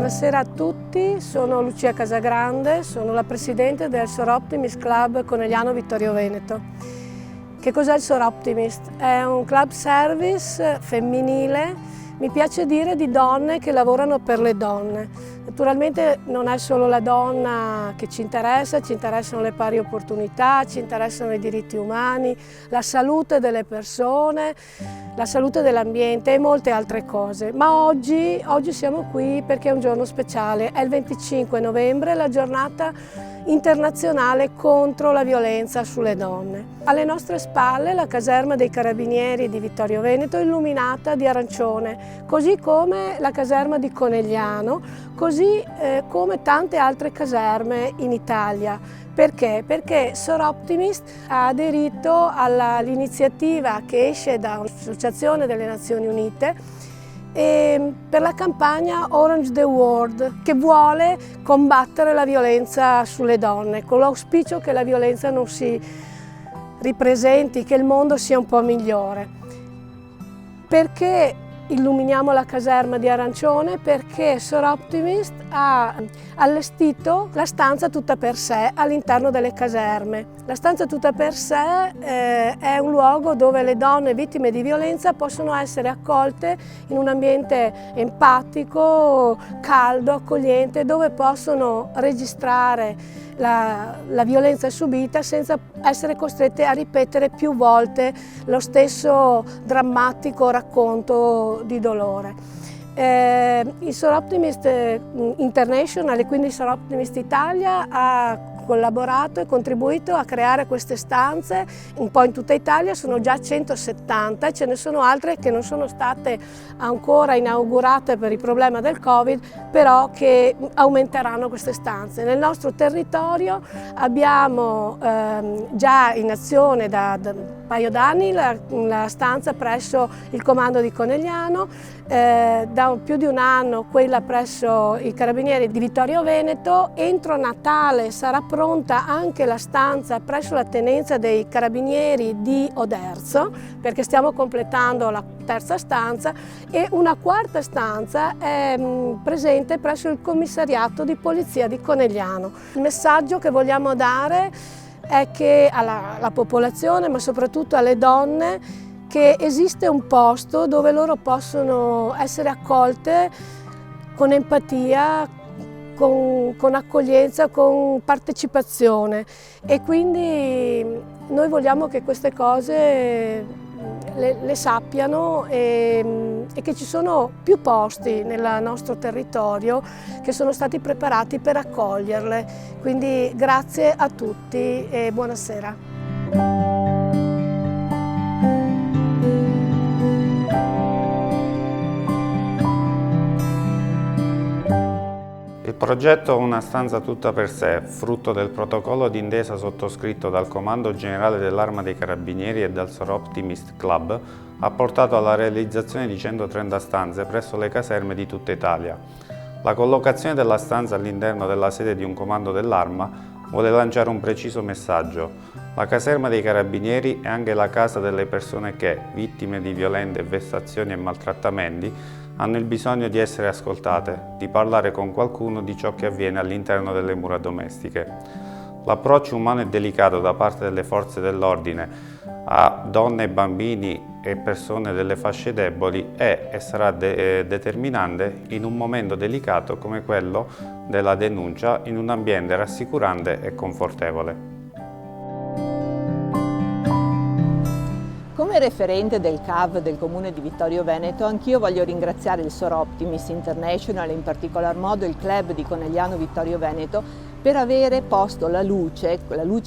Buonasera a tutti, sono Lucia Casagrande, sono la presidente del Soroptimist Club Conegliano Vittorio Veneto. Che cos'è il Soroptimist? È un club service femminile, mi piace dire di donne che lavorano per le donne. Naturalmente non è solo la donna che ci interessano le pari opportunità, ci interessano i diritti umani, la salute delle persone, la salute dell'ambiente e molte altre cose. Ma oggi siamo qui perché è un giorno speciale, è il 25 novembre, la giornata internazionale contro la violenza sulle donne. Alle nostre spalle la caserma dei Carabinieri di Vittorio Veneto illuminata di arancione, così come la caserma di Conegliano, così come tante altre caserme in Italia. Perché? Perché Soroptimist ha aderito all'iniziativa che esce da un'associazione delle Nazioni Unite per la campagna Orange the World, che vuole combattere la violenza sulle donne, con l'auspicio che la violenza non si ripresenti, che il mondo sia un po' migliore. Perché illuminiamo la caserma di arancione? Perché Soroptimist ha allestito la stanza tutta per sé all'interno delle caserme. La stanza tutta per sé è un luogo dove le donne vittime di violenza possono essere accolte in un ambiente empatico, caldo, accogliente, dove possono registrare la violenza subita senza essere costrette a ripetere più volte lo stesso drammatico racconto di dolore. Il Soroptimist International e quindi Soroptimist Italia ha collaborato e contribuito a creare queste stanze un po' in tutta Italia, sono già 170 e ce ne sono altre che non sono state ancora inaugurate per il problema del Covid, però che aumenteranno queste stanze. Nel nostro territorio abbiamo già in azione da un paio d'anni la stanza presso il comando di Conegliano, da più di un anno quella presso i Carabinieri di Vittorio Veneto. Entro Natale sarà pronta anche la stanza presso la tenenza dei Carabinieri di Oderzo, perché stiamo completando la terza stanza, e una quarta stanza è presente presso il commissariato di polizia di Conegliano. Il messaggio che vogliamo dare è che alla popolazione, ma soprattutto alle donne, che esiste un posto dove loro possono essere accolte con empatia, con accoglienza, con partecipazione, e quindi noi vogliamo che queste cose le sappiano e che ci sono più posti nel nostro territorio che sono stati preparati per accoglierle. Quindi grazie a tutti e buonasera. Il progetto Una stanza tutta per sé, frutto del protocollo d'intesa sottoscritto dal Comando Generale dell'Arma dei Carabinieri e dal Soroptimist Club, ha portato alla realizzazione di 130 stanze presso le caserme di tutta Italia. La collocazione della stanza all'interno della sede di un comando dell'Arma vuole lanciare un preciso messaggio. La caserma dei Carabinieri è anche la casa delle persone che, vittime di violente vessazioni e maltrattamenti, hanno il bisogno di essere ascoltate, di parlare con qualcuno di ciò che avviene all'interno delle mura domestiche. L'approccio umano e delicato da parte delle forze dell'ordine a donne, bambini e persone delle fasce deboli è e sarà determinante in un momento delicato come quello della denuncia in un ambiente rassicurante e confortevole. Come referente del CAV del Comune di Vittorio Veneto, anch'io voglio ringraziare il Soroptimist International e in particolar modo il Club di Conegliano Vittorio Veneto per avere posto la luce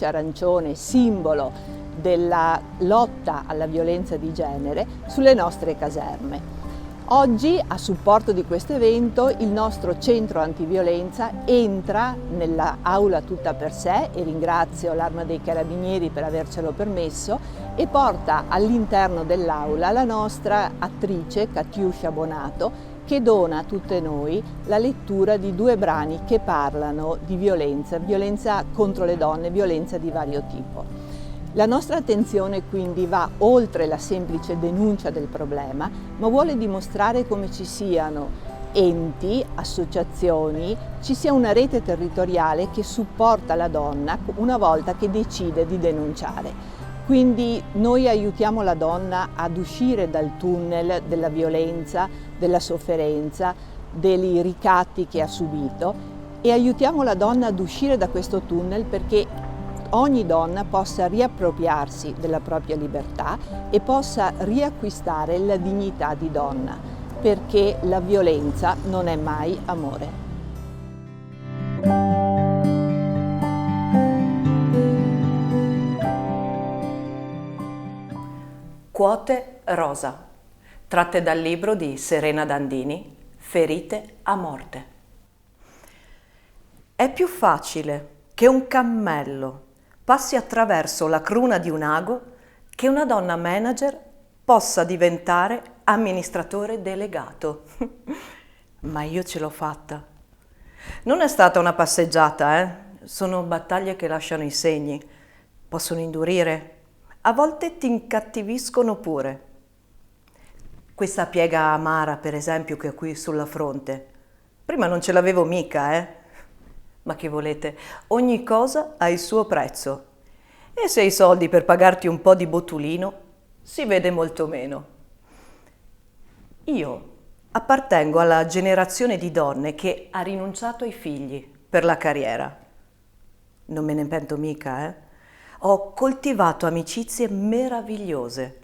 arancione, simbolo della lotta alla violenza di genere, sulle nostre caserme. Oggi, a supporto di questo evento, il nostro centro antiviolenza entra nella aula tutta per sé, e ringrazio l'Arma dei Carabinieri per avercelo permesso, e porta all'interno dell'aula la nostra attrice Catiuscia Bonato, che dona a tutte noi la lettura di 2 brani che parlano di violenza contro le donne, violenza di vario tipo. La nostra attenzione quindi va oltre la semplice denuncia del problema, ma vuole dimostrare come ci siano enti, associazioni, ci sia una rete territoriale che supporta la donna una volta che decide di denunciare. Quindi noi aiutiamo la donna ad uscire dal tunnel della violenza, della sofferenza, dei ricatti che ha subito e aiutiamo la donna ad uscire da questo tunnel perché ogni donna possa riappropriarsi della propria libertà e possa riacquistare la dignità di donna, perché la violenza non è mai amore. Quote rosa, tratte dal libro di Serena Dandini, Ferite a morte. È più facile che un cammello passi attraverso la cruna di un ago che una donna manager possa diventare amministratore delegato. Ma io ce l'ho fatta. Non è stata una passeggiata, Sono battaglie che lasciano i segni, possono indurire. A volte ti incattiviscono pure. Questa piega amara, per esempio, che ho qui sulla fronte. Prima non ce l'avevo mica, Ma che volete? Ogni cosa ha il suo prezzo. E se hai soldi per pagarti un po' di botulino, si vede molto meno. Io appartengo alla generazione di donne che ha rinunciato ai figli per la carriera. Non me ne pento mica, Ho coltivato amicizie meravigliose.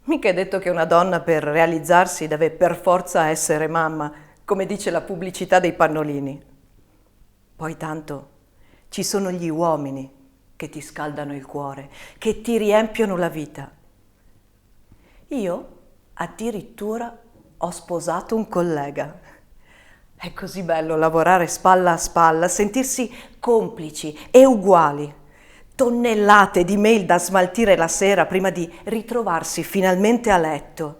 Mica è detto che una donna per realizzarsi deve per forza essere mamma, come dice la pubblicità dei pannolini. Poi tanto ci sono gli uomini che ti scaldano il cuore, che ti riempiono la vita. Io addirittura ho sposato un collega. È così bello lavorare spalla a spalla, sentirsi complici e uguali. Tonnellate di mail da smaltire la sera prima di ritrovarsi finalmente a letto.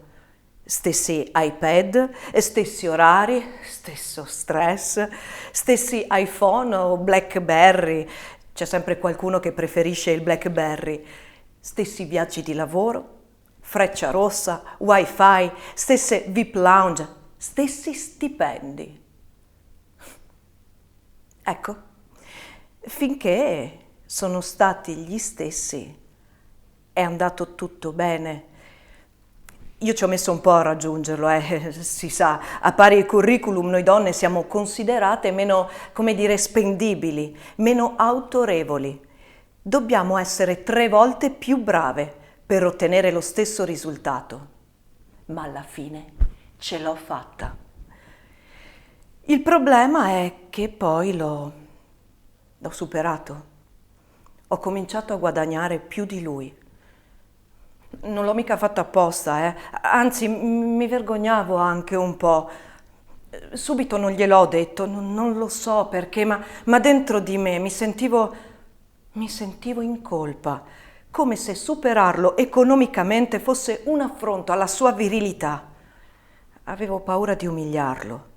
Stessi iPad, stessi orari, stesso stress, stessi iPhone o BlackBerry. C'è sempre qualcuno che preferisce il BlackBerry. Stessi viaggi di lavoro, Freccia Rossa, Wi-Fi, stesse VIP lounge, stessi stipendi. Ecco, finché sono stati gli stessi, è andato tutto bene. Io ci ho messo un po' a raggiungerlo, si sa, a pari curriculum noi donne siamo considerate meno, spendibili, meno autorevoli. Dobbiamo essere 3 volte più brave per ottenere lo stesso risultato. Ma alla fine ce l'ho fatta. Il problema è che poi l'ho superato. Ho cominciato a guadagnare più di lui. Non l'ho mica fatto apposta, Anzi, mi vergognavo anche un po'. Subito non gliel'ho detto, non lo so perché, ma dentro di me mi sentivo in colpa, come se superarlo economicamente fosse un affronto alla sua virilità. Avevo paura di umiliarlo.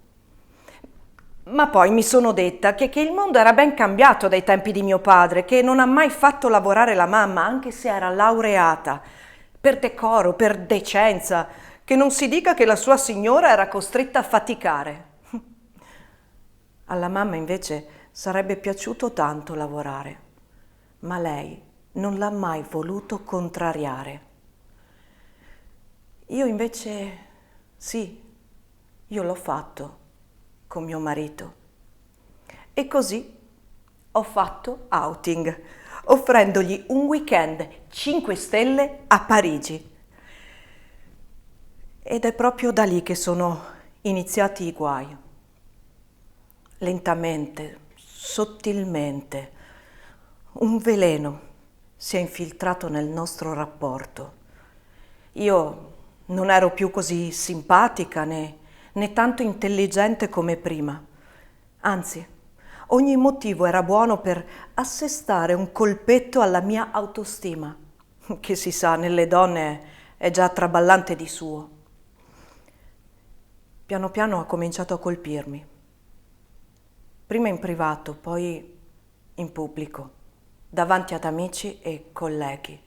Ma poi mi sono detta che il mondo era ben cambiato dai tempi di mio padre, che non ha mai fatto lavorare la mamma, anche se era laureata, per decoro, per decenza, che non si dica che la sua signora era costretta a faticare. Alla mamma invece sarebbe piaciuto tanto lavorare, ma lei non l'ha mai voluto contrariare. Io invece sì, io l'ho fatto con mio marito. E così ho fatto outing, offrendogli un weekend 5 stelle a Parigi. Ed è proprio da lì che sono iniziati i guai. Lentamente, sottilmente, un veleno si è infiltrato nel nostro rapporto. Io non ero più così simpatica né tanto intelligente come prima. Anzi, ogni motivo era buono per assestare un colpetto alla mia autostima, che si sa, nelle donne è già traballante di suo. Piano piano ha cominciato a colpirmi. Prima in privato, poi in pubblico, davanti ad amici e colleghi.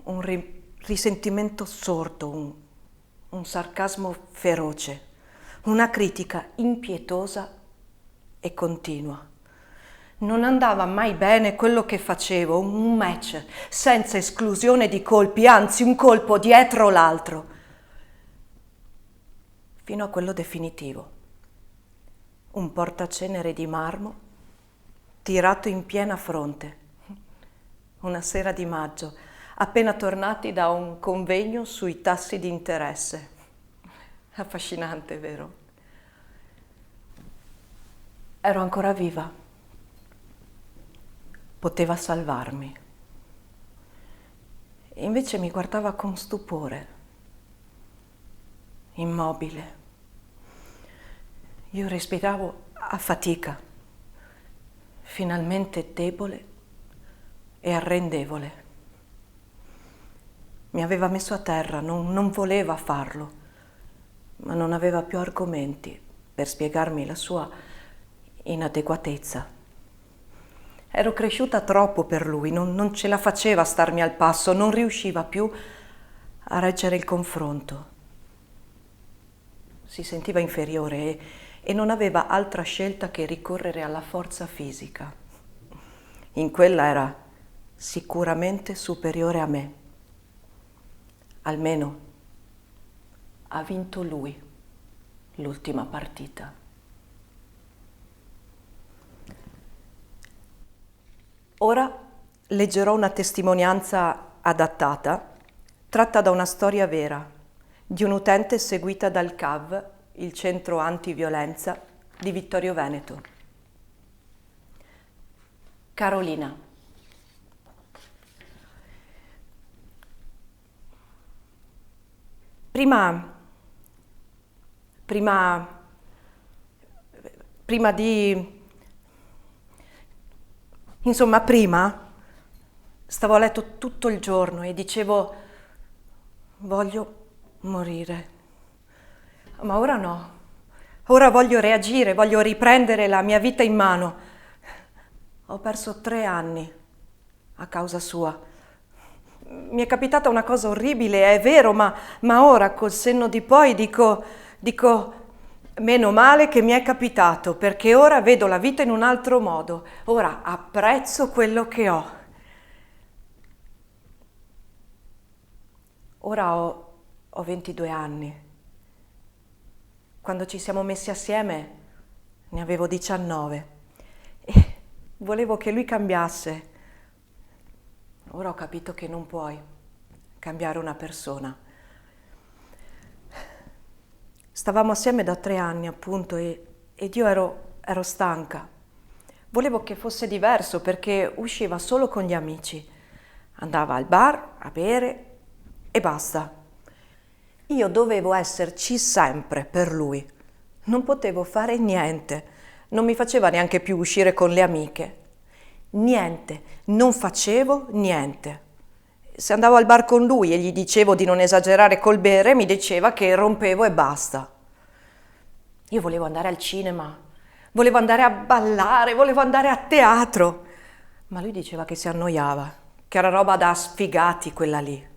Un risentimento sordo, un sarcasmo feroce, una critica impietosa e continua. Non andava mai bene quello che facevo, un match senza esclusione di colpi, anzi un colpo dietro l'altro, fino a quello definitivo. Un portacenere di marmo tirato in piena fronte, una sera di maggio, appena tornati da un convegno sui tassi di interesse. Affascinante, vero? Ero ancora viva. Poteva salvarmi. E invece mi guardava con stupore, immobile. Io respiravo a fatica, finalmente debole e arrendevole. Mi aveva messo a terra, non voleva farlo, ma non aveva più argomenti per spiegarmi la sua inadeguatezza. Ero cresciuta troppo per lui, non ce la faceva starmi al passo, non riusciva più a reggere il confronto. Si sentiva inferiore e non aveva altra scelta che ricorrere alla forza fisica. In quella era sicuramente superiore a me. Almeno ha vinto lui l'ultima partita. Ora leggerò una testimonianza adattata, tratta da una storia vera, di un'utente seguita dal CAV, il Centro Antiviolenza di Vittorio Veneto. Carolina. Prima stavo a letto tutto il giorno e dicevo, voglio morire. Ma ora no. Ora voglio reagire, voglio riprendere la mia vita in mano. Ho perso 3 anni a causa sua. Mi è capitata una cosa orribile, è vero, ma ora col senno di poi dico, meno male che mi è capitato, perché ora vedo la vita in un altro modo. Ora apprezzo quello che ho. Ora ho 22 anni. Quando ci siamo messi assieme ne avevo 19 e volevo che lui cambiasse. Ora ho capito che non puoi cambiare una persona. Stavamo assieme da 3 anni, appunto, ed io ero stanca. Volevo che fosse diverso perché usciva solo con gli amici. Andava al bar a bere e basta. Io dovevo esserci sempre per lui. Non potevo fare niente. Non mi faceva neanche più uscire con le amiche. Niente, non facevo niente. Se andavo al bar con lui e gli dicevo di non esagerare col bere, mi diceva che rompevo e basta. Io volevo andare al cinema, volevo andare a ballare, volevo andare a teatro, ma lui diceva che si annoiava, che era roba da sfigati quella lì.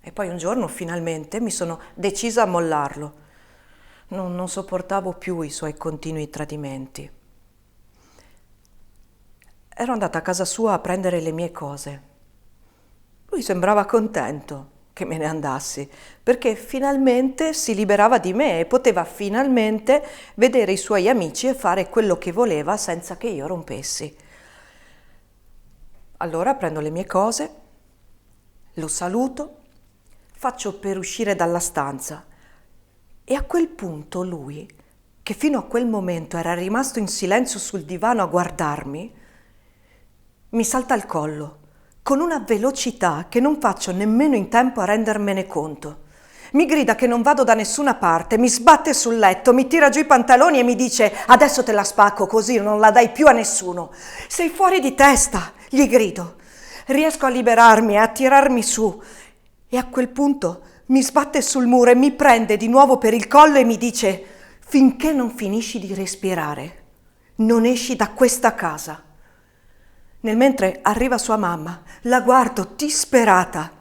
E poi un giorno finalmente mi sono decisa a mollarlo. Non sopportavo più i suoi continui tradimenti. Ero andata a casa sua a prendere le mie cose. Lui sembrava contento che me ne andassi, perché finalmente si liberava di me e poteva finalmente vedere i suoi amici e fare quello che voleva senza che io rompessi. Allora prendo le mie cose, lo saluto, faccio per uscire dalla stanza e a quel punto lui, che fino a quel momento era rimasto in silenzio sul divano a guardarmi, mi salta al collo, con una velocità che non faccio nemmeno in tempo a rendermene conto. Mi grida che non vado da nessuna parte, mi sbatte sul letto, mi tira giù i pantaloni e mi dice «Adesso te la spacco così non la dai più a nessuno». «Sei fuori di testa», gli grido. Riesco a liberarmi e a tirarmi su e a quel punto mi sbatte sul muro e mi prende di nuovo per il collo e mi dice «Finché non finisci di respirare, non esci da questa casa». Nel mentre arriva sua mamma, la guardo disperata.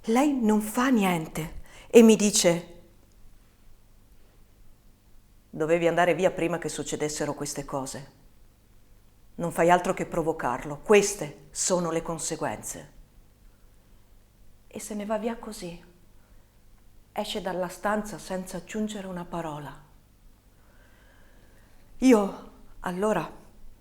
Lei non fa niente e mi dice dovevi andare via prima che succedessero queste cose. Non fai altro che provocarlo. Queste sono le conseguenze. E se ne va via così. Esce dalla stanza senza aggiungere una parola. Io, allora,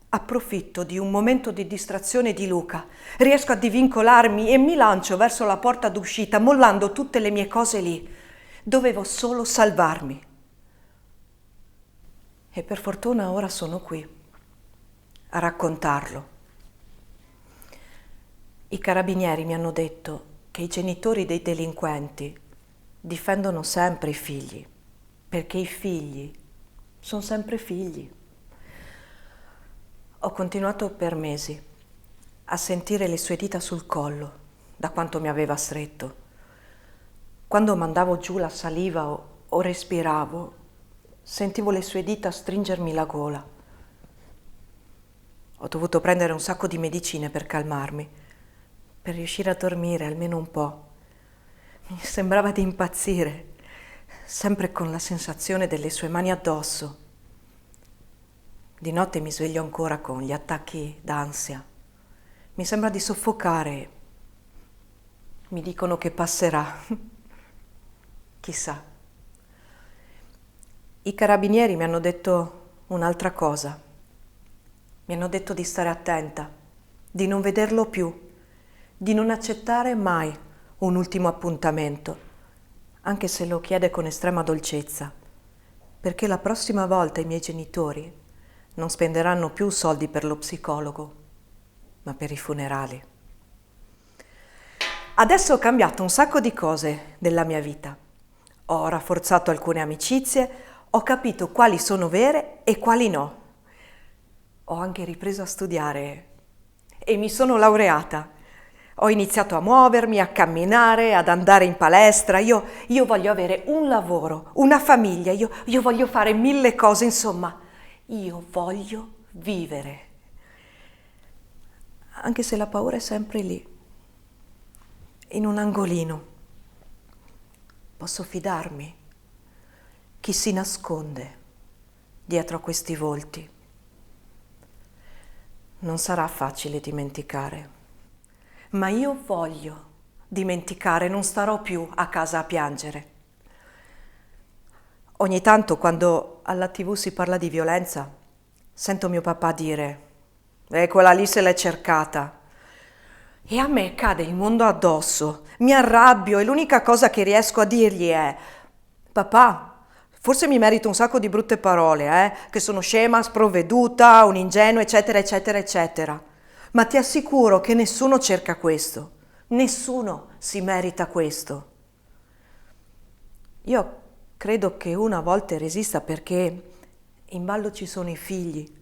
approfitto di un momento di distrazione di Luca, riesco a divincolarmi e mi lancio verso la porta d'uscita, mollando tutte le mie cose lì. Dovevo solo salvarmi. E per fortuna ora sono qui, a raccontarlo. I carabinieri mi hanno detto che i genitori dei delinquenti difendono sempre i figli, perché i figli sono sempre figli. Ho continuato per mesi a sentire le sue dita sul collo, da quanto mi aveva stretto. Quando mandavo giù la saliva o respiravo, sentivo le sue dita stringermi la gola. Ho dovuto prendere un sacco di medicine per calmarmi, per riuscire a dormire almeno un po'. Mi sembrava di impazzire, sempre con la sensazione delle sue mani addosso. Di notte mi sveglio ancora con gli attacchi d'ansia. Mi sembra di soffocare. Mi dicono che passerà. Chissà. I carabinieri mi hanno detto un'altra cosa. Mi hanno detto di stare attenta, di non vederlo più, di non accettare mai un ultimo appuntamento, anche se lo chiede con estrema dolcezza, perché la prossima volta i miei genitori non spenderanno più soldi per lo psicologo, ma per i funerali. Adesso ho cambiato un sacco di cose della mia vita. Ho rafforzato alcune amicizie, ho capito quali sono vere e quali no. Ho anche ripreso a studiare e mi sono laureata. Ho iniziato a muovermi, a camminare, ad andare in palestra. Io voglio avere un lavoro, una famiglia, io voglio fare 1000 cose, insomma. Io voglio vivere, anche se la paura è sempre lì, in un angolino. Posso fidarmi? Chi si nasconde dietro a questi volti? Non sarà facile dimenticare, ma io voglio dimenticare, non starò più a casa a piangere. Ogni tanto, quando alla TV si parla di violenza, sento mio papà dire quella lì se l'è cercata. E a me cade il mondo addosso, mi arrabbio e l'unica cosa che riesco a dirgli è papà, forse mi merito un sacco di brutte parole, che sono scema, sprovveduta, un'ingenua, eccetera, eccetera, eccetera. Ma ti assicuro che nessuno cerca questo, nessuno si merita questo. Io credo che una a volte resista perché in ballo ci sono i figli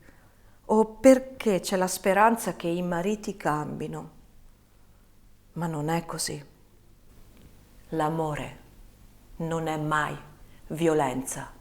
o perché c'è la speranza che i mariti cambino. Ma non è così. L'amore non è mai violenza.